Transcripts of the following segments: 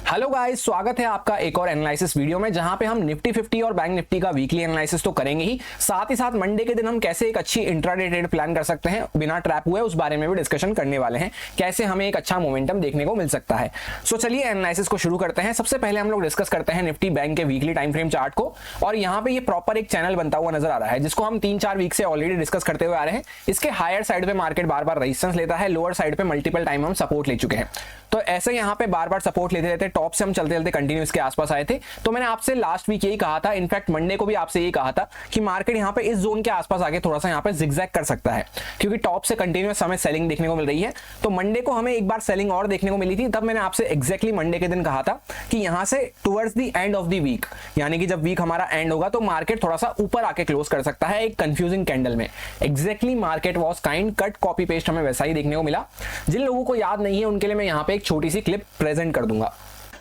Hello guys, स्वागत है आपका एक और एनालिसिस वीडियो में, जहां पे हम निफ्टी 50 और बैंक निफ्टी का वीकली एनालिसिस तो करेंगे ही साथ मंडे के दिन हम कैसे एक अच्छी इंट्राडे ट्रेड प्लान कर सकते हैं बिना ट्रैप हुए, उस बारे में भी डिस्कशन करने वाले हैं। कैसे हमें एक अच्छा मोमेंटम देखने को मिल सकता है। सो चलिए एनालिसिस को शुरू करते हैं। सबसे पहले हम लोग डिस्कस करते हैं निफ्टी बैंक के वीकली टाइम फ्रेम चार्ट को। और यहाँ पे ये प्रॉपर एक चैनल बनता हुआ नजर आ रहा है, जिसको हम 3-4 वीक से ऑलरेडी डिस्कस करते हुए आ रहे हैं। इसके हायर साइड पे मार्केट बार बार रेजिस्टेंस लेता है, लोअर साइड पे मल्टीपल टाइम हम सपोर्ट ले चुके हैं। तो ऐसे यहाँ पे बार बार सपोर्ट लेते रहते, टॉप से हम चलते चलते कंटिन्यू इसके आसपास आए थे। तो मैंने आपसे लास्ट वीक यही कहा था, इनफैक्ट मंडे को भी आपसे यही कहा था कि मार्केट यहाँ पे इस जोन के आसपास आके थोड़ा सा यहाँ पे जिगजैग कर सकता है, क्योंकि टॉप से कंटिन्यूअस हमें सेलिंग देखने को मिल रही है। तो मंडे को हमें एक बार सेलिंग और देखने को मिली थी, तब मैंने आपसे एग्जैक्टली मंडे के दिन कहा था कि यहाँ से towards the end of the week, यानी कि जब वीक हमारा एंड होगा तो मार्केट थोड़ा सा ऊपर आके क्लोज कर सकता है एक कंफ्यूजिंग कैंडल में। Exactly market was kind, cut copy paste हमें वैसा ही देखने को मिला। जिन लोगों को याद नहीं है उनके लिए मैं यहाँ पे एक छोटी सी क्लिप प्रेजेंट कर दूंगा।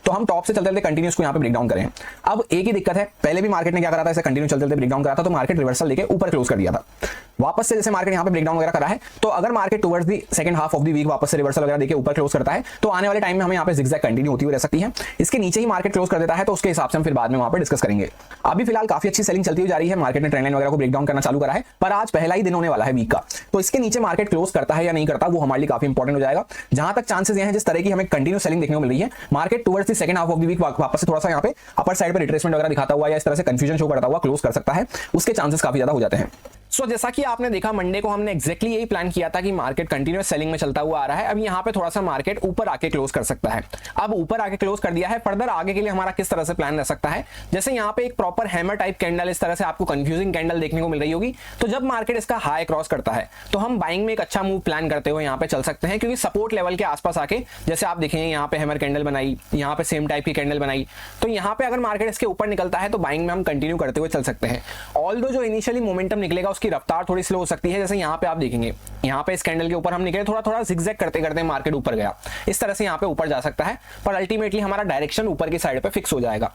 तो हम टॉप से चलते चलते कंटिन्यूस को यहाँ पे ब्रेक डाउन करें। अब एक ही दिक्कत है, पहले भी मार्केट ने क्या करा था, ऐसे कंटिन्यू चलते चलते ब्रेक डाउन करा था तो मार्केट रिवर्सल लेके ऊपर क्लोज कर दिया था। वापस से जैसे मार्केट यहाँ पे ब्रेक डाउन वगैरह करा है, तो अगर market towards the second half of the week वापस से रिवर्सल वगैरह देके ऊपर क्लोज करता है तो आने वाले टाइम में हमें यहाँ पे जिगजैग कंटिन्यू होती हुई रह सकती है। इसके नीचे ही मार्केट क्लोज कर देता है तो उसके हिसाब से हम फिर बाद में वहां पे डिस्कस करेंगे। अभी फिलहाल काफी अच्छी सेलिंग चलती हुई जा रही है, मार्केट ने ट्रेंड लाइन वगैरह को ब्रेक डाउन करना चालू करा है, पर आज पहला ही दिन होने वाला है वीक का। तो इसके नीचे मार्केट क्लोज करता है या नहीं करता, वो हमारे लिए काफी इंपॉर्टेंट हो जाएगा। जहां तक चांसेस ये हैं, जिस तरह की हमें कंटिन्यू सेलिंग देखने को मिल रही है, market towards the second half of the week वापस से थोड़ा सा यहाँ पे अपर साइड पे रिट्रेसमेंट वगैरह दिखाता हुआ या इस तरह से कंफ्यूजन शो करता हुआ क्लोज कर सकता है, उसके चांसेस काफी ज्यादा हो जाते हैं। सो जैसा कि आपने देखा, मंडे को हमने एग्जैक्टली यही प्लान किया था कि मार्केट कंटिन्यूअस सेलिंग में चलता हुआ आ रहा है। अब यहाँ पे थोड़ा सा मार्केट ऊपर आके क्लोज कर सकता है। अब ऊपर आके क्लोज कर दिया है, फर्दर आगे के लिए हमारा किस तरह से प्लान रह सकता है। जैसे यहाँ पे एक प्रॉपर हैमर टाइप कैंडल, इस तरह से आपको कंफ्यूजिंग कैंडल देखने को मिल रही होगी। तो जब मार्केट इसका हाई क्रॉस करता है तो हम बाइंग में एक अच्छा मूव प्लान करते हुए यहाँ पे चल सकते हैं, क्योंकि सपोर्ट लेवल के आसपास आके, जैसे आप देखेंगे यहाँ पे हैमर कैंडल बनाई, यहाँ पे सेम टाइप की कैंडल बनाई, तो यहाँ पे अगर मार्केट इसके ऊपर निकलता है तो बाइंग में हम कंटिन्यू करते हुए चल सकते हैं। ऑल्दो जो इनिशियली मोमेंटम निकलेगा उसकी रफ्तार थोड़ी स्लो हो सकती है। जैसे यहाँ पे आप देखेंगे, यहाँ पे इस कैंडल के ऊपर हम निकले, थोड़ा थोड़ा जिगजैग करते करते मार्केट ऊपर गया, इस तरह से यहाँ पे ऊपर जा सकता है, पर अल्टीमेटली हमारा डायरेक्शन ऊपर की साइड पे फिक्स हो जाएगा।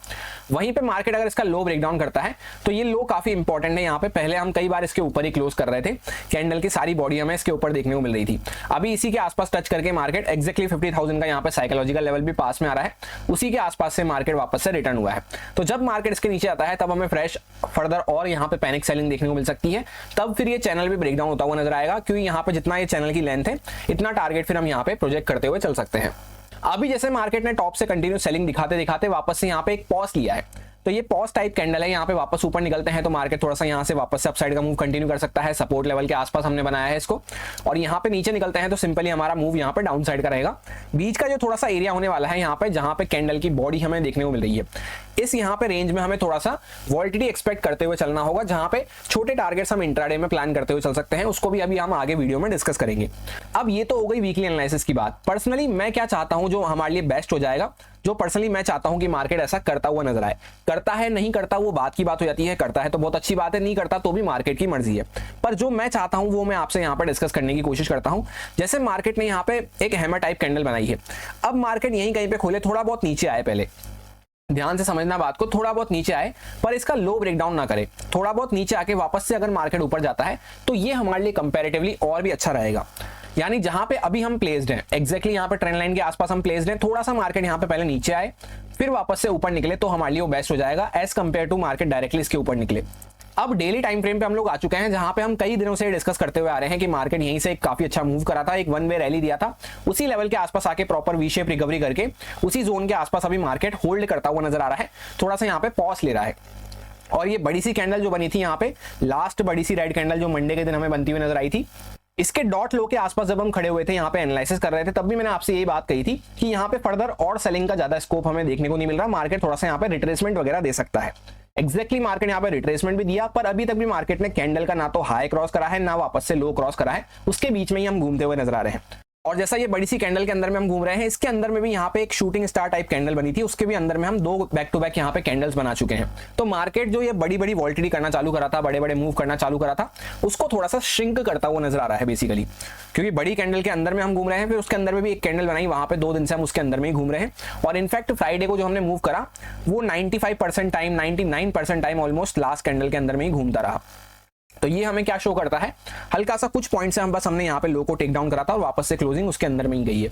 वहीं पे मार्केट अगर इसका लो ब्रेकडाउन करता है तो ये लो काफी इंपॉर्टेंट है। यहाँ पे पहले हम कई बार इसके ऊपर ही क्लोज कर रहे थे, कैंडल की सारी बॉडी हमें इसके ऊपर देखने को मिल रही थी। अभी इसी के आसपास टच करके मार्केट एक्जैक्टली 50,000 का यहाँ पे साइकोलॉजिकल लेवल भी पास में आ रहा है, उसी के आसपास से मार्केट वापस से रिटर्न हुआ है। तो जब मार्केट इसके नीचे आता है तब हमें फ्रेश फर्दर और यहाँ पे पैनिक सेलिंग देखने को मिल सकती है। तब फिर ये चैनल भी ब्रेकडाउन होता हुआ नजर आएगा, क्योंकि यहाँ पे जितना ये चैनल की लेंथ है इतना टारगेट फिर हम यहाँ पे प्रोजेक्ट करते हुए चल सकते हैं। अभी जैसे मार्केट ने टॉप से कंटिन्यू सेलिंग दिखाते दिखाते वापस से यहाँ पे एक पॉज लिया है, तो ये पॉज टाइप कैंडल है। यहाँ पे वापस ऊपर निकलते हैं तो मार्केट थोड़ा सा यहाँ से वापस से अपसाइड का मूव कंटिन्यू कर सकता है। सपोर्ट लेवल के आसपास हमने बनाया है इसको, और यहाँ पे नीचे निकलते हैं तो सिंपली हमारा मूव यहाँ पे डाउन साइड का रहेगा। बीच का जो थोड़ा सा एरिया होने वाला है यहाँ पे, जहाँ पे कैंडल की बॉडी हमें देखने को मिल रही है, इस यहाँ पे रेंज में हमें थोड़ा सा वॉलिटिलिटी एक्सपेक्ट करते हुए चलना होगा, जहाँ पे छोटे टारगेट्स हम इंट्राडे में प्लान करते हुए चल सकते हैं। उसको भी अभी हम आगे वीडियो में डिस्कस करेंगे। अब ये तो हो गई वीकली एनालिसिस की बात। पर्सनली मैं क्या चाहता हूँ जो हमारे लिए बेस्ट हो जाएगा, जो पर्सनली मैं चाहता हूं कि मार्केट ऐसा करता हुआ नजर आए। करता है नहीं करता वो बात की बात हो जाती है, करता है तो बहुत अच्छी बात है, नहीं करता तो भी मार्केट की मर्जी है। पर जो मैं चाहता हूं वो मैं आपसे यहां पर डिस्कस करने की कोशिश करता हूं। जैसे मार्केट ने यहां पे एक हैमर टाइप कैंडल बनाई है, अब मार्केट यहीं कहीं पे खोले, थोड़ा बहुत नीचे आए, पहले ध्यान से समझना बात को, थोड़ा बहुत नीचे आए पर इसका लो ब्रेकडाउन ना करे, थोड़ा बहुत नीचे आके वापस से अगर मार्केट ऊपर जाता है तो ये हमारे लिए कंपैरेटिवली और भी अच्छा रहेगा। यानी जहां पे अभी हम प्लेस्ड हैं, एग्जैक्टली यहाँ पे ट्रेंड लाइन के आसपास हम प्लेस्ड हैं, थोड़ा सा मार्केट यहाँ पे पहले नीचे आए फिर वापस से ऊपर निकले तो हमारे लिए वो बेस्ट हो जाएगा as compare to market directly इसके ऊपर निकले। अब डेली टाइम फ्रेम पे हम लोग आ चुके हैं, जहां पे हम कई दिनों से डिस्कस करते हुए आ रहे हैं कि मार्केट यहीं से एक काफी अच्छा मूव करा था, एक वन वे रैली दिया था, उसी लेवल के आसपास आके प्रॉपर वी शेप रिकवरी करके उसी जोन के आसपास अभी मार्केट होल्ड करता हुआ नजर आ रहा है, थोड़ा सा यहाँ पे पॉज ले रहा है। और ये बड़ी सी कैंडल जो बनी थी यहाँ पे, लास्ट बड़ी सी रेड कैंडल जो मंडे के दिन हमें बनती हुई नजर आई थी, इसके डॉट लो के आसपास जब हम खड़े हुए थे यहाँ पे एनालिसिस कर रहे थे, तब भी मैंने आपसे यही बात कही थी कि यहाँ पे फर्दर और सेलिंग का ज्यादा स्कोप हमें देखने को नहीं मिल रहा। मार्केट थोड़ा सा यहाँ पे रिट्रेसमेंट वगैरह दे सकता है। एग्जैक्टली मार्केट यहाँ पे रिट्रेसमेंट भी दिया, पर अभी तक भी मार्केट ने कैंडल का ना तो हाई क्रॉस करा है ना वापस से लो क्रॉस करा है, उसके बीच में ही हम घूमते हुए नजर आ रहे हैं। और जैसा ये बड़ी सी कैंडल के अंदर में हम घूम रहे हैं, इसके अंदर में भी यहाँ पे एक शूटिंग स्टार टाइप कैंडल बनी थी, उसके भी अंदर में हम दो बैक टू बैक यहाँ पे कैंडल्स बना चुके हैं। तो मार्केट जो ये बड़ी बड़ी वॉलिटिलिटी करना चालू करा था, बड़े बड़े मूव करना चालू करा था, उसको थोड़ा सा श्रिंक करता हुआ नजर आ रहा है बेसिकली, क्योंकि बड़ी कैंडल के अंदर में हम घूम रहे हैं, फिर उसके अंदर में भी एक कैंडल बनाई, वहां पे 2 दिन से हम उसके अंदर में ही घूम रहे हैं। और इनफैक्ट फ्राइडे को जो हमने मूव करा वो 95% time, 99% time almost last candle के अंदर में ही घूमता रहा। तो ये हमें क्या शो करता है, हल्का सा कुछ पॉइंट से हमने यहाँ पे लो को टेक डाउन करा था और वापस से क्लोजिंग उसके अंदर में ही गई है।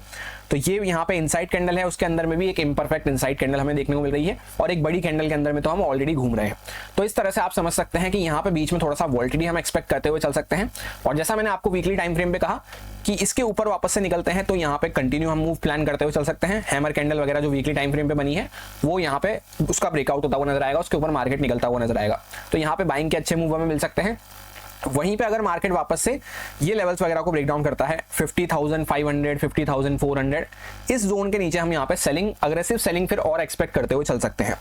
तो ये यहाँ पे इनसाइड कैंडल है, उसके अंदर में भी एक इम्परफेक्ट इनसाइड कैंडल हमें देखने को मिल रही है और एक बड़ी कैंडल के अंदर में तो हम ऑलरेडी घूम रहे हैं। तो इस तरह से आप समझ सकते हैं कि यहाँ पे बीच में थोड़ा सा वोल्टिलिटी हम एक्सपेक्ट करते हुए चल सकते हैं। और जैसा मैंने आपको वीकली टाइम फ्रेम पे कहा कि इसके ऊपर वापस से निकलते हैं तो यहाँ पे कंटिन्यू हम मूव प्लान करते हुए चल सकते हैं। हैमर कैंडल वगैरह जो वीकली टाइम फ्रेम पे बनी है वो यहाँ पे उसका ब्रेकआउट होता हुआ नजर आएगा, उसके ऊपर मार्केट निकलता हुआ नजर आएगा। तो यहाँ पे बाइंग के अच्छे मूव हमें मिल सकते हैं। वहीं पे अगर मार्केट वापस से ये लेवल्स वगैरह को ब्रेक डाउन करता है 50,500 50,400, इस जोन के नीचे हम यहाँ पे सेलिंग, अग्रेसिव सेलिंग फिर और एक्सपेक्ट करते हुए चल सकते हैं।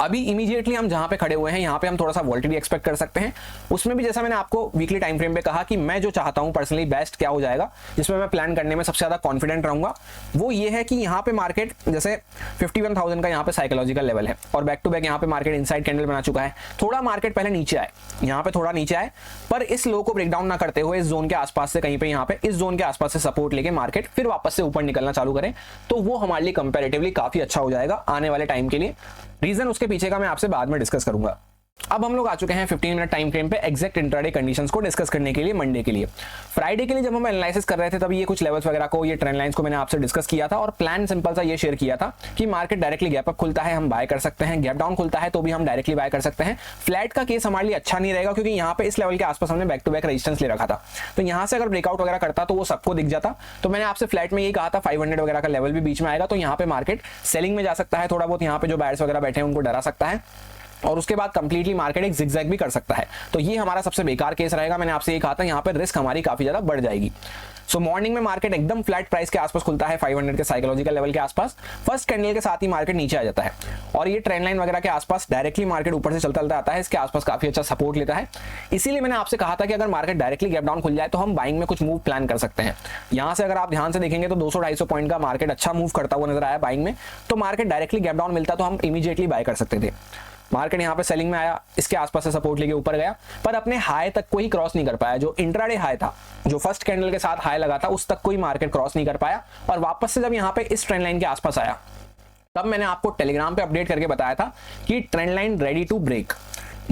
अभी इमीडिएटली हम जहां पे खड़े हुए हैं यहाँ पे हम थोड़ा सा वोल्टिलिटी एक्सपेक्ट कर सकते हैं। उसमें भी जैसा मैंने आपको वीकली टाइम फ्रेम पे कहा कि मैं जो चाहता हूं पर्सनली बेस्ट क्या हो जाएगा, जिसमें मैं प्लान करने में सबसे ज्यादा कॉन्फिडेंट रहूंगा, वो ये है कि यहाँ पे मार्केट जैसे 51,000 का यहाँ पे साइकोलॉजिकल लेवल है और बैक टू बैक यहाँ पे मार्केट इनसाइड कैंडल बना चुका है। थोड़ा मार्केट पहले नीचे आए, यहाँ पे थोड़ा नीचे आए, पर इस लो को ब्रेक डाउन ना करते हुए इस जोन के आसपास से कहीं पे यहाँ पे इस जोन के आसपास से सपोर्ट लेके मार्केट फिर वापस से ऊपर निकलना चालू करें तो वो हमारे लिए कंपैरेटिवली काफी अच्छा हो जाएगा आने वाले टाइम के लिए। रीजन उसके पीछे का मैं आपसे बाद में डिस्कस करूंगा। अब हम लोग आ चुके हैं 15 मिनट टाइम फ्रेम पे एग्जैक्ट इंट्राडे कंडीशंस को डिस्कस करने के लिए मंडे के लिए। फ्राइडे के लिए जब हम एनालिसिस कर रहे थे तब ये कुछ लेवल्स वगैरह को, ये ट्रेंड लाइंस को मैंने आपसे डिस्कस किया था और प्लान सिंपल सा ये शेयर किया था कि मार्केट डायरेक्टली गैप अप खुलता है हम बाय कर सकते हैं, गैप डाउन खुलता है तो भी हम डायरेक्टली बाय कर सकते हैं। फ्लैट का केस हमारे लिए अच्छा नहीं रहेगा क्योंकि यहाँ पे इस लेवल के आसपास हमने बैक टू बैक रेजिस्टेंस ले रखा था, तो यहाँ से अगर ब्रेकआउट वगैरह करता तो वो सबको दिख जाता। तो मैंने आपसे फ्लैट में यही कहा था 500 वगैरह का लेवल भी बीच में आएगा तो यहाँ पे मार्केट सेलिंग में जा सकता है, थोड़ा बहुत यहाँ पे जो बायर्स वगैरह बैठे हैं उनको डरा सकता है और उसके बाद कंप्लीटली मार्केट एक जिगजैग भी कर सकता है। तो ये हमारा सबसे बेकार केस रहेगा। मैंने आपसे ये कहा था यहाँ पे रिस्क हमारी काफी ज्यादा बढ़ जाएगी। सो मॉर्निंग में मार्केट एकदम फ्लैट प्राइस के आसपास खुलता है 500 के साइकोलॉजिकल लेवल के आसपास, फर्स्ट कैंडल के साथ ही मार्केट नीचे आ जाता है और ये ट्रेंड लाइन वगैरह के आसपास डायरेक्टली मार्केट ऊपर से चलता आता है, इसके आसपास काफी अच्छा सपोर्ट लेता है। इसीलिए मैंने आपसे कहा था कि अगर मार्केट डायरेक्टली गैप डाउन खुल जाए तो हम बाइंग में कुछ मूव प्लान कर सकते हैं। यहाँ से अगर आप ध्यान से देखेंगे तो 200-250 पॉइंट का मार्केट अच्छा मूव करता हुआ नजर आया बाइंग में, तो मार्केट डायरेक्टली गैप डाउन मिलता तो हम इमीडिएटली बाय कर सकते थे। मार्केट यहाँ पे सेलिंग में आया, इसके आसपास से सपोर्ट लेके ऊपर गया पर अपने हाई तक कोई क्रॉस नहीं कर पाया। जो इंट्राडे हाई था, जो फर्स्ट कैंडल के साथ हाई लगा था, उस तक कोई मार्केट क्रॉस नहीं कर पाया और वापस से जब यहाँ पे इस ट्रेंड लाइन के आसपास आया तब मैंने आपको टेलीग्राम पे अपडेट करके बताया था कि trend line ready to break.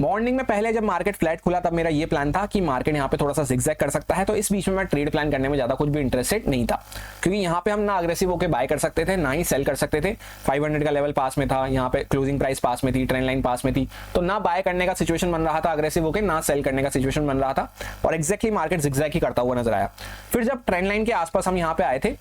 Morning में पहले जब मार्केट फ्लैट खुला तब मेरा ये प्लान था कि मार्केट यहाँ पे थोड़ा सा जिगजैग कर सकता है, तो इस बीच में मैं ट्रेड प्लान करने में ज्यादा कुछ भी इंटरेस्टेड नहीं था क्योंकि यहाँ पे हम ना अग्रेसिव होकर बाय कर सकते थे ना ही सेल कर सकते थे। 500 का लेवल पास में था, यहाँ पे क्लोजिंग प्राइस पास में थी, ट्रेंड लाइन पास में थी, तो ना बाय करने का सिचुएशन बन रहा था अग्रेसिव होकर, ना सेल करने का सिचुएशन बन रहा था और एक्जैक्टली मार्केट जिगजैग ही करता हुआ नजर आया। फिर जब ट्रेंड लाइन के आसपास हम यहाँ पे आए थे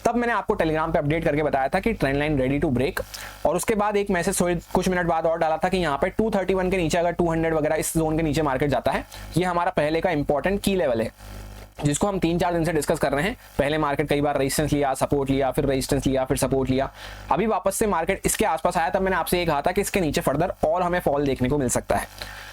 तब मैंने आपको टेलीग्राम पे अपडेट करके बताया था कि trend line ready to break और उसके बाद एक मैसेज कुछ मिनट बाद और डाला था कि यहाँ पे 231 के नीचे अगर 200 वगैरह इस जोन के नीचे मार्केट जाता है, ये हमारा पहले का इंपॉर्टेंट की लेवल है जिसको हम 3-4 दिन से डिस्कस कर रहे हैं। पहले मार्केट कई बार रेजिस्टेंस लिया, सपोर्ट लिया, फिर रेजिस्टेंस लिया, फिर सपोर्ट लिया, अभी वापस से मार्केट इसके आसपास आया। तब मैंने आपसे ये कहा था कि इसके नीचे फर्दर और हमें फॉल देखने को मिल सकता है।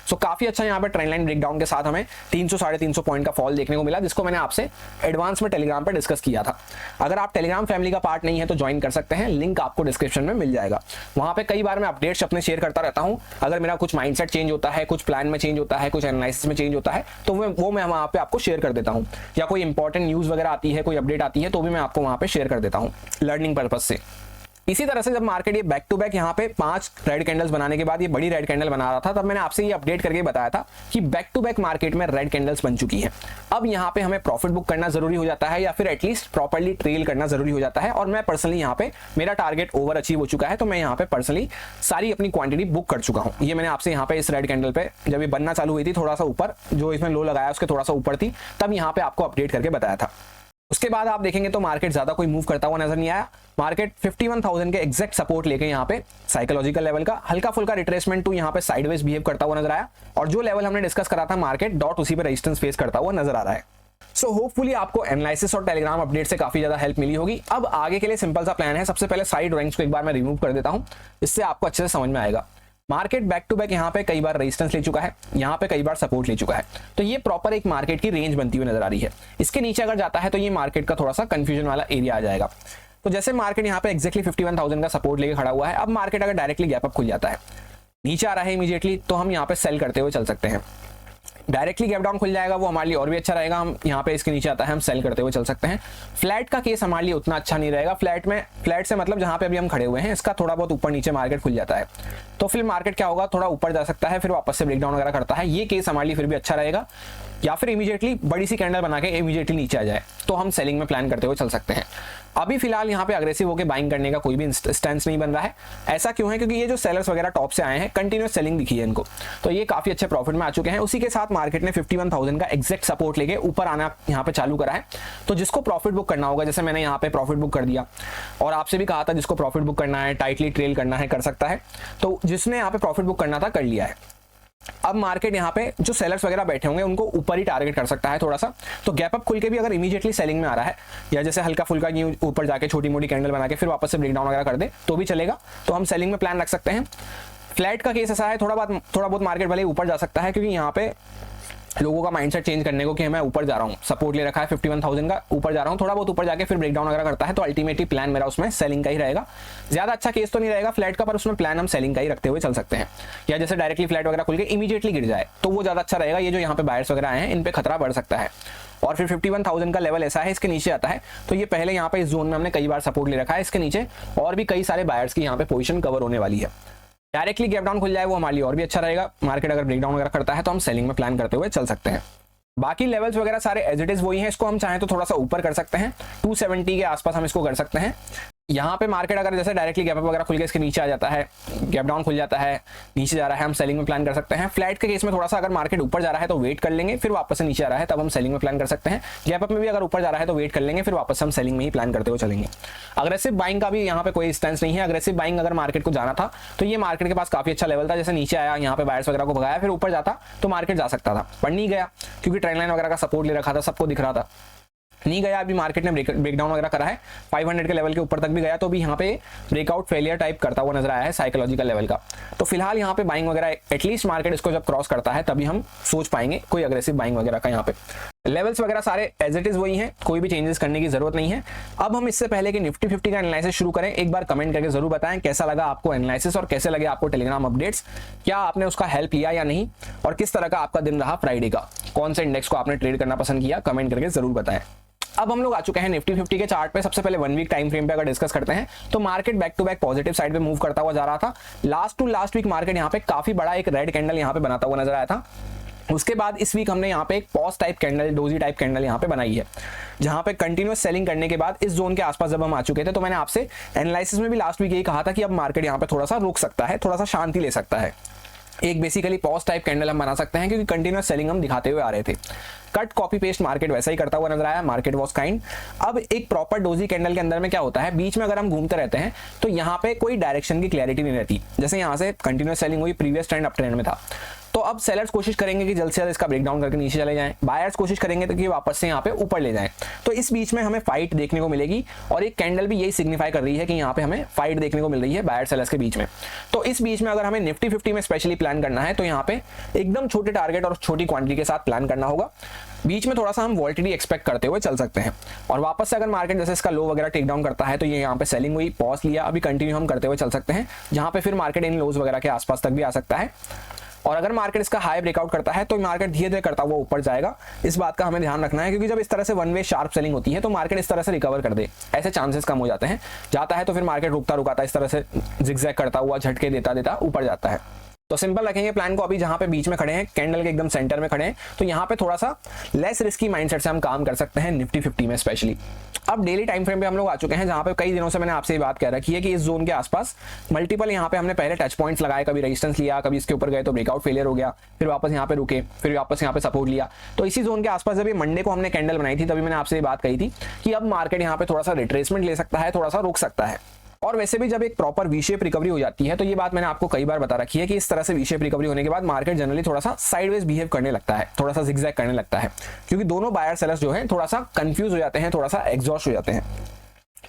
सो काफी अच्छा यहाँ पे ट्रेंड लाइन ब्रेकडाउन के साथ हमें 300-350 पॉइंट का फॉल देखने को मिला, जिसको मैंने आपसे एडवांस में टेलीग्राम पे डिस्कस किया था। अगर आप टेलीग्राम फैमिली का पार्ट नहीं है तो ज्वाइन कर सकते हैं, लिंक आपको डिस्क्रिप्शन में मिल जाएगा। वहां पे कई बार मैं अपडेट्स अपने शेयर करता रहता हूं। अगर मेरा कुछ माइंडसेट चेंज होता है, कुछ प्लान में चेंज होता है, कुछ एनालिसिस में चेंज होता है तो वो मैं वहां पे आपको शेयर कर देता हूं, या कोई इंपॉर्टेंट न्यूज वगैरह आती है, कोई अपडेट आती है तो भी मैं आपको वहां पे शेयर कर देता हूं लर्निंग पर्पज से। इसी तरह से जब मार्केट ये बैक टू बैक यहाँ पे 5 रेड कैंडल्स बनाने के बाद ये बड़ी रेड कैंडल बना रहा था, तब मैंने आपसे ये अपडेट करके बताया था कि बैक टू बैक मार्केट में रेड कैंडल्स बन चुकी हैं। अब यहाँ पे हमें प्रॉफिट बुक करना जरूरी हो जाता है या फिर एटलीस्ट प्रॉपर्ली ट्रेल करना जरूरी हो जाता है। और मैं पर्सनली यहाँ पे मेरा टारगेट ओवर अचीव हो चुका है, तो मैं यहाँ पे पर्सनली सारी अपनी क्वांटिटी बुक कर चुका हूँ। ये मैंने आपसे यहाँ पे इस रेड कैंडल पे जब ये बनना चालू हुई थी, थोड़ा सा ऊपर जो इसमें लो लगाया उसके थोड़ा सा ऊपर थी, तब यहाँ पे आपको अपडेट करके बताया था। उसके बाद आप देखेंगे तो मार्केट ज्यादा कोई मूव करता हुआ नजर नहीं आया। मार्केट 51,000 के एग्जैक्ट सपोर्ट लेके यहाँ पे साइकोलॉजिकल लेवल का हल्का फुल्का रिट्रेसमेंट टू यहाँ पे साइडवेज बिहेव करता हुआ नजर आया और जो लेवल हमने डिस्कस करा था मार्केट डॉट उसी पे रेजिस्टेंस फेस करता हुआ नजर आ रहा है। सो होपफुली आपको एनालिसिस और टेलीग्राम अपडेट से काफी ज्यादा हेल्प मिली होगी। अब आगे के लिए सिंपल सा प्लान है। सबसे पहले साइड ड्राइंग्स को एक बार मैं रिमूव कर देता हूं, इससे आपको अच्छे से समझ में आएगा। मार्केट बैक टू बैक यहाँ पे कई बार रेजिस्टेंस ले चुका है, यहाँ पे कई बार सपोर्ट ले चुका है, तो ये प्रॉपर एक मार्केट की रेंज बनती हुई नजर आ रही है। इसके नीचे अगर जाता है तो ये मार्केट का थोड़ा सा कंफ्यूजन वाला एरिया आ जाएगा। तो जैसे मार्केट यहाँ पे एक्जैक्टली 51,000 का सपोर्ट लेके खड़ा हुआ है, अब मार्केट अगर डायरेक्टली गैप अप खुल जाता है, नीचे आ रहा है इमीडिएटली, तो हम यहाँ पे सेल करते हुए चल सकते हैं। डायरेक्टली गैप डाउन खुल जाएगा वो हमारे लिए और भी अच्छा रहेगा, हम यहाँ पे इसके नीचे आता है हम सेल करते हुए चल सकते हैं। फ्लैट का केस हमारे लिए उतना अच्छा नहीं रहेगा, फ्लैट से मतलब जहाँ पे अभी हम खड़े हुए हैं इसका थोड़ा बहुत ऊपर नीचे मार्केट खुल जाता है तो फिर मार्केट क्या होगा, थोड़ा ऊपर जा सकता है फिर वापस से ब्रेकडाउन वगैरह करता है, ये केस हमारे लिए फिर भी अच्छा रहेगा। या फिर इमीडिएटली बड़ी सी कैंडल बना के इमीडिएटली नीचे आ जाए तो हम सेलिंग में प्लान करते हुए चल सकते हैं। अभी फिलहाल यहाँ पे अग्रेसिव होकर बाइंग करने का कोई भी स्टैंस नहीं बन रहा है। ऐसा क्यों है, क्योंकि ये जो सेलर्स वगैरह टॉप से आए हैं कंटिन्यूस सेलिंग दिखी है इनको, तो ये काफी अच्छे प्रॉफिट में आ चुके हैं। उसी के साथ मार्केट ने 51,000 का एग्जैक्ट सपोर्ट लेके ऊपर आना यहाँ पे चालू करा है। तो जिसको प्रॉफिट बुक करना होगा, जैसे मैंने यहाँ पे प्रॉफिट बुक कर दिया और आपसे भी कहा था जिसको प्रॉफिट बुक करना है टाइटली ट्रेल करना है कर सकता है, तो जिसने यहाँ पे प्रॉफिट बुक करना था कर लिया है। अब मार्केट यहाँ पे जो सेलर्स वगैरह बैठे होंगे उनको ऊपर ही टारगेट कर सकता है थोड़ा सा, तो गैप अप खुल के भी अगर इमीडिएटली सेलिंग में आ रहा है या जैसे हल्का फुल्का ऊपर जाके छोटी मोटी कैंडल बना के फिर वापस से ब्रेकडाउन वगैरह कर दे तो भी चलेगा, तो हम सेलिंग में प्लान रख सकते हैं। फ्लैट का केस ऐसा है थोड़ा बहुत मार्केट भले ऊपर जा सकता है, क्योंकि यहाँ पे लोगों का माइंडसेट चेंज करने को कि मैं ऊपर जा रहा हूँ, सपोर्ट ले रखा है 51,000 का, ऊपर जा रहा हूँ, थोड़ा बहुत ऊपर जाके फिर ब्रेकडाउन वगैरह करता है तो अल्टीमेटली प्लान मेरा उसमें सेलिंग का ही रहेगा। ज्यादा अच्छा केस तो नहीं रहेगा फ्लैट का, पर उसमें प्लान हम सेलिंग का ही रखते हुए चल सकते हैं। या जैसे डायरेक्टली फ्लैट वगैरह खुल के इमीडिएटली गिर जाए तो वो ज्यादा अच्छा रहेगा। ये जो यहाँ पे बायर्स वगैरह आए हैं इन पे खतरा बढ़ सकता है। और फिर 51,000 का लेवल ऐसा है इसके नीचे आता है तो ये पहले यहाँ पे इस जोन में हमने कई बार सपोर्ट ले रखा है, इसके नीचे और भी कई सारे बायर्स की यहाँ पे पोजीशन कवर होने वाली है। डायरेक्टली गैप डाउन खुल जाए वो हमारे लिए और भी अच्छा रहेगा। मार्केट अगर ब्रेकडाउन वगैरह करता है तो हम सेलिंग में प्लान करते हुए चल सकते हैं। बाकी लेवल्स वगैरह सारे एज इट इज वही हैं, इसको हम चाहें तो थोड़ा सा ऊपर कर सकते हैं, 270 के आसपास हम इसको कर सकते हैं। यहाँ पे मार्केट अगर जैसे डायरेक्टली गैप अप वगैरह खुल के इसके नीचे आ जाता है, गैप डाउन खुल जाता है, नीचे जा रहा है, हम सेलिंग में प्लान कर सकते हैं। फ्लैट के केस में थोड़ा सा अगर मार्केट ऊपर जा रहा है तो वेट कर लेंगे, फिर वापस से नीचे आ रहा है तब हम सेलिंग में प्लान कर सकते हैं। गैप अप में भी अगर ऊपर जा रहा है तो वेट कर लेंगे, फिर वापस हम सेलिंग में ही प्लान करते हुए चलेंगे। अग्रेसिव बाइंग का भी यहाँ पे कोई स्टैंस नहीं है। अग्रेसिव बाइंग अगर मार्केट को जाना था तो ये मार्केट के पास काफी अच्छा लेवल था, जैसे नीचे आया यहाँ पे बायर्स वगैरह को भगाया फिर ऊपर जाता तो मार्केट जा सकता था, पर नहीं गया क्योंकि ट्रेंड लाइन वगैरह का सपोर्ट ले रखा था, सबको दिख रहा था, नहीं गया। अभी मार्केट ने ब्रेकडाउन वगैरह करा है, 500 के लेवल के ऊपर तक भी गया तो अभी यहाँ पे ब्रेकआउट फेलियर टाइप करता हुआ नजर आया है साइकोलॉजिकल लेवल का। तो फिलहाल यहाँ पे बाइंग वगैरह एटलीस्ट मार्केट इसको जब क्रॉस करता है तभी हम सोच पाएंगे कोई अग्रेसिव बाइंग वगैरह का। यहाँ पे लेवल्स वगैरह सारे एज इट इज वही हैं, कोई भी चेंजेस करने की जरूरत नहीं है। अब हम इससे पहले कि निफ्टी 50 का एनालिसिस शुरू करें, एक बार कमेंट करके जरूर बताएं कैसा लगा आपको एनालिसिस और कैसे लगे आपको टेलीग्राम अपडेट्स, क्या आपने उसका हेल्प लिया या नहीं, और किस तरह का आपका दिन रहा फ्राइडे का, कौन से इंडेक्स को आपने ट्रेड करना पसंद किया, कमेंट करके जरूर बताएं। अब हम लोग आ चुके हैं निफ्टी 50 के चार्ट पे। सबसे पहले 1 वीक टाइम फ्रेम पे अगर डिस्कस करते हैं तो market back to back positive side पे मूव करता हुआ जा रहा था। Last to last week market यहाँ पे काफी बड़ा एक रेड कैंडल यहाँ पे बनाता हुआ नजर आया था। उसके बाद इस वीक हमने यहाँ पे एक pause type candle, doji type candle यहाँ पे बनाई है, जहाँ पे कंटिन्यूअस सेलिंग करने के बाद इस जोन के आसपास जब हम आ चुके थे तो मैंने आपसे एनालिसिस में भी लास्ट वीक यही कहा था कि अब मार्केट यहाँ पे थोड़ा सा रुक सकता है, थोड़ा सा शांति ले सकता है। एक बेसिकली पॉज टाइप कैंडल हम बना सकते हैं क्योंकि कंटिन्यूअस सेलिंग हम दिखाते हुए आ रहे थे। कट कॉपी पेस्ट मार्केट वैसा ही करता हुआ नजर आया, मार्केट वॉज काइंड। अब एक प्रॉपर डोजी कैंडल के अंदर में क्या होता है, बीच में अगर हम घूमते रहते हैं तो यहाँ पे कोई डायरेक्शन की क्लैरिटी नहीं रहती। जैसे यहाँ से कंटिन्यूअस सेलिंग हुई, प्रीवियस ट्रेंड अप ट्रेंड में था, तो अब सेलर्स कोशिश करेंगे कि जल्द से जल्द इसका ब्रेकडाउन करके नीचे चले जाएं, बायर्स कोशिश करेंगे तो कि वापस से यहाँ पे ऊपर ले जाएं। तो इस बीच में हमें फाइट देखने को मिलेगी और एक कैंडल भी यही सिग्निफाई कर रही है कि यहाँ पे हमें फाइट देखने को मिल रही है बायर सेलर्स के बीच में। तो इस बीच में अगर हमें निफ्टी 50 में स्पेशली प्लान करना है तो यहाँ पे एकदम छोटे टारगेट और छोटी क्वांटिटी के साथ प्लान करना होगा। बीच में थोड़ा सा हम वॉल्टिलिटी एक्सपेक्ट करते हुए चल सकते हैं और वापस से अगर मार्केट जैसे इसका लो वगैरह टेक डाउन करता है तो ये यहाँ पे सेलिंग हुई, पॉज लिया, अभी कंटिन्यू हम करते हुए चल सकते हैं, जहाँ पे फिर मार्केट इन लोज वगैरह के आसपास तक भी आ सकता है। और अगर मार्केट इसका हाई ब्रेकआउट करता है तो मार्केट धीरे धीरे करता हुआ ऊपर जाएगा। इस बात का हमें ध्यान रखना है क्योंकि जब इस तरह से वन वे शार्प सेलिंग होती है तो मार्केट इस तरह से रिकवर कर दे, ऐसे चांसेस कम हो जाते हैं। जाता है तो फिर मार्केट रुकता रुकाता इस तरह से जिगजैग करता हुआ झटके देता देता ऊपर जाता है। तो सिंपल रखेंगे प्लान को। अभी जहां पे बीच में खड़े हैं, कैंडल के एकदम सेंटर में खड़े हैं, तो यहाँ पे थोड़ा सा लेस रिस्की माइंडसेट से हम काम कर सकते हैं निफ्टी 50 में स्पेशली। अब डेली टाइम फ्रेम पे हम लोग आ चुके हैं जहां पे कई दिनों से मैंने आपसे ये बात कह रखी है कि इस जोन के आसपास मल्टीपल यहाँ पे हमने पहले टच पॉइंट्स लगाए, कभी रेजिस्टेंस लिया, कभी इसके ऊपर गए तो ब्रेकआउट फेलियर हो गया, फिर वापस यहाँ पे रुके, फिर वापस यहाँ पे सपोर्ट लिया। तो इसी जोन के आसपास जब ये मंडे को हमने कैंडल बनाई थी तभी मैंने आपसे ये बात कही थी कि अब मार्केट यहाँ पे थोड़ा सा रिट्रेसमेंट ले सकता है, थोड़ा सा रुक सकता है। और वैसे भी जब एक प्रॉपर वी शेप रिकवरी हो जाती है तो ये बात मैंने आपको कई बार बता रखी है कि इस तरह से वी शेप रिकवरी होने के बाद मार्केट जनरली थोड़ा सा साइडवेज बिहेव करने लगता है, थोड़ा सा जिगजैग करने लगता है, क्योंकि दोनों बायर सेलर्स जो है थोड़ा सा कंफ्यूज हो जाते हैं, थोड़ा सा एग्जॉस्ट हो जाते हैं।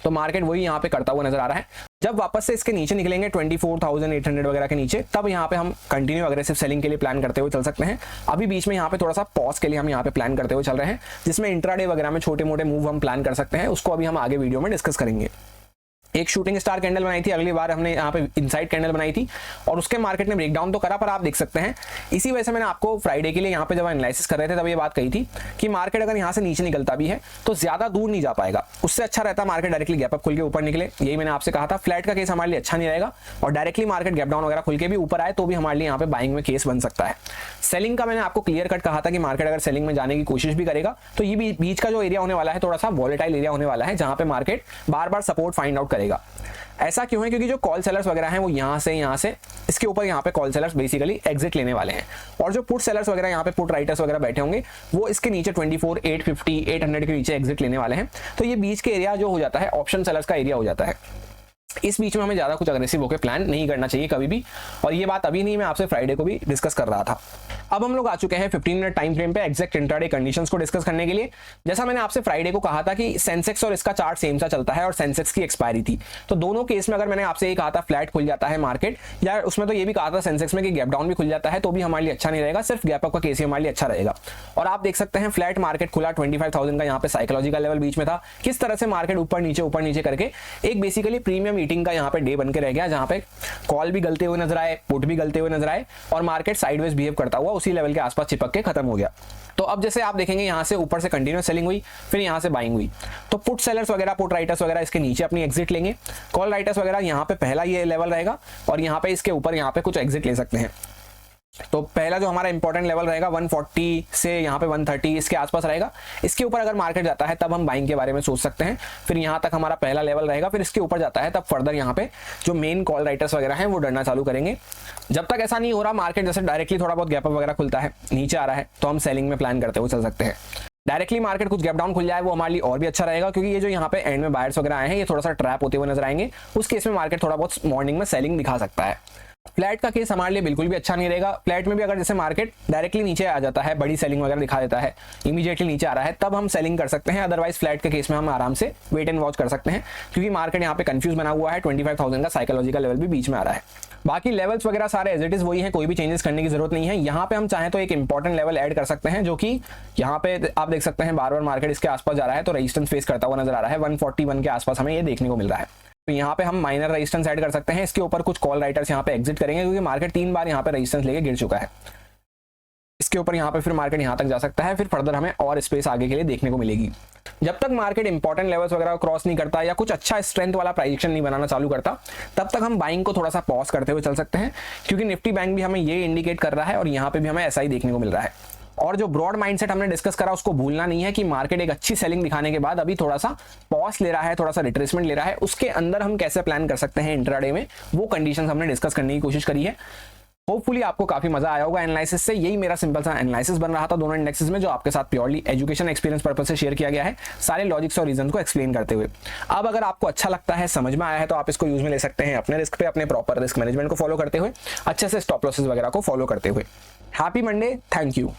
तो मार्केट वही यहाँ पे करता हुआ नजर आ रहा है। जब वापस से इसके नीचे निकलेंगे 24,800 वगैरह के नीचे, तब यहाँ पे हम कंटिन्यू अग्रेसिव सेलिंग के लिए प्लान करते हुए चल सकते हैं। अभी बीच में यहाँ पे थोड़ा सा पॉज के लिए हम यहाँ पे प्लान करते हुए चल रहे हैं, जिसमें इंट्राडे वगैरह में छोटे मोटे मूव हम प्लान कर सकते हैं, उसको अभी हम आगे वीडियो में डिस्कस करेंगे। एक शूटिंग स्टार कैंडल बनाई थी, अगली बार हमने यहाँ पे इनसाइड कैंडल बनाई थी और उसके मार्केट ने ब्रेकडाउन तो करा, पर आप देख सकते हैं इसी वजह से मैंने आपको फ्राइडे के लिए यहाँ पे जब एनालिसिस कर रहे थे तब ये बात कही थी कि मार्केट अगर यहाँ से नीचे निकलता भी है तो ज्यादा दूर नहीं जा पाएगा, उससे अच्छा रहता मार्केट डायरेक्टली गैप अप खुल के ऊपर निकले। यही मैंने आपसे कहा था, फ्लैट का केस हमारे लिए अच्छा नहीं रहेगा और डायरेक्टली मार्केट गैप डाउन वगैरह खुल के भी ऊपर आए तो भी हमारे लिए यहाँ पे बाइंग में केस बन सकता है। सेलिंग का मैंने आपको क्लियर कट कहा था कि मार्केट अगर सेलिंग में जाने की कोशिश भी करेगा तो ये बीच का जो एरिया होने वाला है थोड़ा सा वॉलेटाइल एरिया होने वाला है, जहां पे मार्केट बार बार सपोर्ट फाइंड आउट करेगा। ऐसा क्यों है? क्योंकि जो कॉल सेलर्स वगैरह हैं वो यहाँ से इसके ऊपर यहाँ पे कॉल सेलर्स बेसिकली एग्जिट लेने वाले हैं और जो पुट सेलर्स वगैरह यहाँ पे पुट राइटर्स वगैरह बैठे होंगे वो इसके नीचे 24, 850, 800 के नीचे एग्जिट लेने वाले हैं। तो ये बीच के एरिया जो हो जाता है ऑप्शन सेलर्स का एरिया हो जाता है। इस बीच में हमें ज्यादा कुछ अग्रेसिव होकर प्लान नहीं करना चाहिए कभी भी, और ये बात अभी नहीं, मैं आपसे फ्राइडे को भी डिस्कस कर रहा था। अब हम लोग आ चुके हैं 15 मिनट टाइम फ्रेम पे एग्जैक्ट इंट्राडे कंडीशंस को डिस्कस करने के लिए। जैसा मैंने आपसे फ्राइडे को कहा था कि सेंसेक्स और इसका चार्ट सेम सा चलता है और सेंसेक्स की एक्सपायरी थी, तो दोनों केस में अगर मैंने आपसे ये कहा था फ्लैट खुल जाता है मार्केट, या उसमें तो ये भी कहा था सेंसेक्स में कि गैप डाउन भी खुल जाता है तो भी हमारे लिए अच्छा नहीं रहेगा, सिर्फ गैप अप का केस ही हमारे लिए अच्छा रहेगा। और आप देख सकते हैं फ्लैट मार्केट खुला 25,000 का यहाँ पे साइकोलॉजिकल लेवल बीच में था, किस तरह से मार्केट ऊपर नीचे करके एक बेसिकली प्रीमियम ईटिंग का यहाँ पे डे बन के रह गया, जहां पे कॉल भी गलते हुए नजर आए, पुट भी गलते हुए नजर आए और मार्केट साइडवेज बिहेव करता हुआ उसी लेवल के आसपास चिपक के खत्म हो गया। तो अब जैसे आप देखेंगे यहां से ऊपर से कंटिन्यूअस सेलिंग हुई, फिर यहां से बाइंग हुई, तो पुट सेलर्स वगैरह, पुट राइटर्स वगैरह इसके नीचे अपनी एग्जिट लेंगे, कॉल राइटर्स वगैरह यहां पे पहला ये लेवल रहेगा और यहां पे इसके ऊपर यहां पे कुछ एग्जिट ले सकते हैं। तो पहला जो हमारा इंपॉर्टेंट लेवल रहेगा 140 से यहाँ पे 130 इसके आसपास रहेगा, इसके ऊपर अगर मार्केट जाता है तब हम बाइंग के बारे में सोच सकते हैं। फिर यहाँ तक हमारा पहला लेवल रहेगा, फिर इसके ऊपर जाता है तब फर्दर यहाँ पे जो मेन कॉल राइटर्स वगैरह हैं वो डरना चालू करेंगे। जब तक ऐसा नहीं हो रहा मार्केट जैसे डायरेक्टली थोड़ा बहुत गैप अप वगैरह खुलता है, नीचे आ रहा है, तो हम सेलिंग में प्लान करते हुए चल सकते हैं। डायरेक्टली मार्केट कुछ गैप डाउन खुल जाए वो हमारे लिए और भी अच्छा रहेगा, क्योंकि ये जो यहाँ पे एंड में बायर्स वगैरह आए हैं ये थोड़ा सा ट्रैप होते हुए नजर आएंगे, उस केस में मार्केट थोड़ा बहुत मॉर्निंग में सेलिंग दिखा सकता है। फ्लैट का केस हमारे लिए बिल्कुल भी अच्छा नहीं रहेगा। फ्लैट में भी अगर जैसे मार्केट डायरेक्टली नीचे आ जाता है, बड़ी सेलिंग वगैरह दिखा देता है, इमीडिएटली नीचे आ रहा है, तब हम सेलिंग कर सकते हैं। अदरवाइज फ्लैट के केस में हम आराम से वेट एंड वॉच कर सकते हैं, क्योंकि मार्केट यहाँ पे कंफ्यूज बना हुआ है, 25,000 का साइकोलॉजिकल लेवल भी बीच में आ रहा है। बाकी लेवल्स वगैरह सारे एज इट इज वही है, कोई भी चेंजेस करने की जरूरत नहीं है। यहाँ पे हम चाहें तो एक इंपॉर्टेंट लेवल ऐड कर सकते हैं, जो कि यहाँ पे आप देख सकते हैं बार बार मार्केट इसके आसपास जा रहा है तो रेजिस्टेंस फेस करता हुआ नजर आ रहा है। 141 के आसपास हमें ये देखने को मिल रहा है, तो यहाँ पे हम माइनर रेजिस्टेंस ऐड कर सकते हैं। इसके ऊपर कुछ कॉल राइटर्स यहाँ पे एग्जिट करेंगे, क्योंकि मार्केट 3 बार यहाँ पे रेजिस्टेंस लेके गिर चुका है। इसके ऊपर यहाँ पे फिर मार्केट यहाँ तक जा सकता है, फिर फर्दर हमें और स्पेस आगे के लिए देखने को मिलेगी। जब तक मार्केट इंपॉर्टेंट लेवल्स वगैरह क्रॉस नहीं करता या कुछ अच्छा स्ट्रेंथ वाला प्राइजेक्शन नहीं बनाना चालू करता, तब तक हम बाइंग को थोड़ा सा पॉज करते हुए चल सकते हैं, क्योंकि निफ्टी बैंक भी हमें ये इंडिकेट कर रहा है और यहाँ पे भी हमें ऐसा ही देखने को मिल रहा है। और जो ब्रॉड माइंडसेट हमने डिस्कस करा उसको भूलना नहीं है कि मार्केट एक अच्छी सेलिंग दिखाने के बाद अभी थोड़ा सा पॉज ले रहा है, थोड़ा सा रिट्रेसमेंट ले रहा है, उसके अंदर हम कैसे प्लान कर सकते हैं इंट्राडे में, वो कंडीशंस हमने डिस्कस करने की कोशिश करी है। होपफुली आपको काफी मजा आया होगा एनालिसिस से। यही मेरा सिंपल सा एनालिसिस बन रहा था दोनों इंडेक्सेस में, जो आपके साथ प्योरली एजुकेशन एक्सपीरियंस पर्पस से शेयर किया गया है, सारे लॉजिक्स और रीजन को एक्सप्लेन करते हुए। अब अगर आपको अच्छा लगता है, समझ में आया है, तो आप इसको यूज में ले सकते हैं अपने रिस्क पे, अपने प्रॉपर रिस्क मैनेजमेंट को फॉलो करते हुए, अच्छे से स्टॉप लॉसेस वगैरह को फॉलो करते हुए। Happy Monday, thank you.